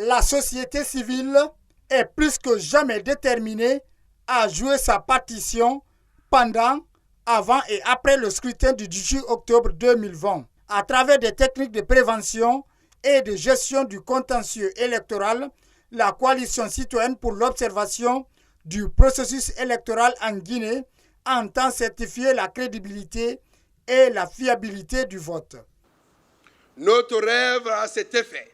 La société civile est plus que jamais déterminée à jouer sa partition pendant, avant et après le scrutin du 18 octobre 2020, à travers des techniques de prévention et de gestion du contentieux électoral. La coalition citoyenne pour l'observation du processus électoral en Guinée entend certifier la crédibilité et la fiabilité du vote. Notre rêve à cet effet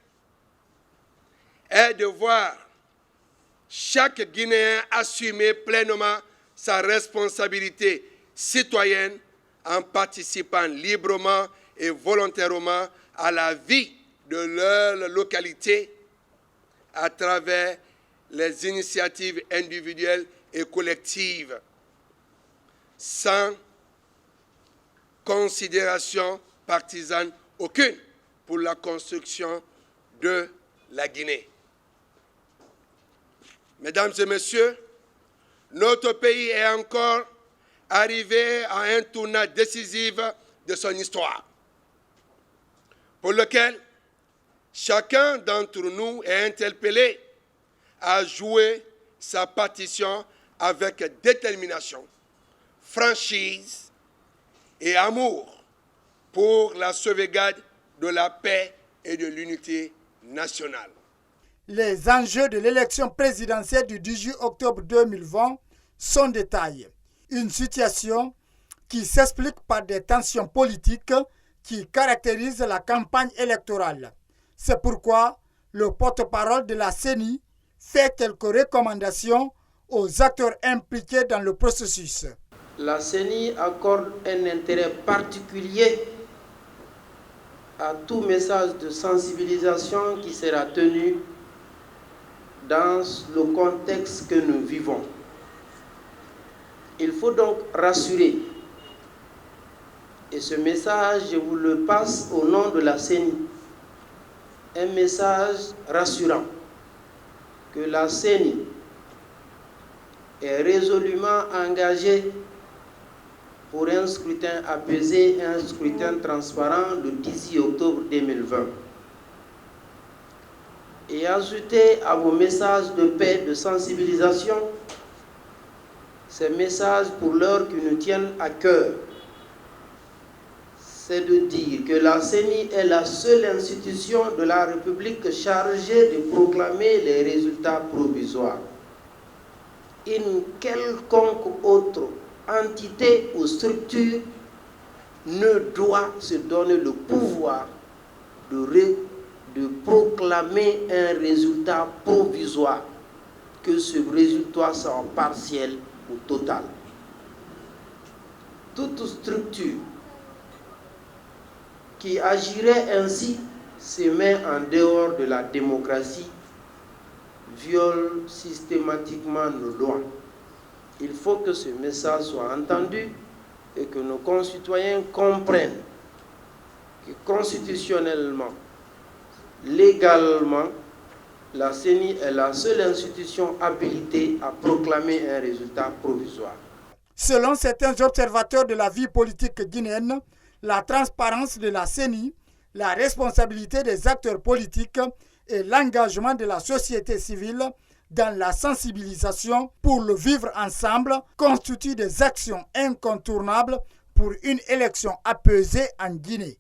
est de voir chaque Guinéen assumer pleinement sa responsabilité citoyenne en participant librement et volontairement à la vie de leur localité à travers les initiatives individuelles et collectives, sans considération partisane aucune pour la construction de la Guinée. Mesdames et messieurs, notre pays est encore arrivé à un tournant décisif de son histoire, pour lequel chacun d'entre nous est interpellé à jouer sa partition avec détermination, franchise et amour pour la sauvegarde de la paix et de l'unité nationale. Les enjeux de l'élection présidentielle du 18 octobre 2020 sont de taille. Une situation qui s'explique par des tensions politiques qui caractérisent la campagne électorale. C'est pourquoi le porte-parole de la CENI fait quelques recommandations aux acteurs impliqués dans le processus. La CENI accorde un intérêt particulier à tout message de sensibilisation qui sera tenu dans le contexte que nous vivons. Il faut donc rassurer. Et ce message, je vous le passe au nom de la CENI. Un message rassurant que la CENI est résolument engagée pour un scrutin apaisé, un scrutin transparent le 18 octobre 2020. Et ajouter à vos messages de paix, de sensibilisation, ces messages pour l'heure qui nous tiennent à cœur, c'est de dire que la CENI est la seule institution de la République chargée de proclamer les résultats provisoires. Une quelconque autre entité ou structure ne doit se donner le pouvoir de proclamer un résultat provisoire, que ce résultat soit partiel ou total. Toute structure qui agirait ainsi se met en dehors de la démocratie, viole systématiquement nos lois. Il faut que ce message soit entendu et que nos concitoyens comprennent que constitutionnellement, légalement, la CENI est la seule institution habilitée à proclamer un résultat provisoire. Selon certains observateurs de la vie politique guinéenne, la transparence de la CENI, la responsabilité des acteurs politiques et l'engagement de la société civile dans la sensibilisation pour le vivre ensemble constituent des actions incontournables pour une élection apaisée en Guinée.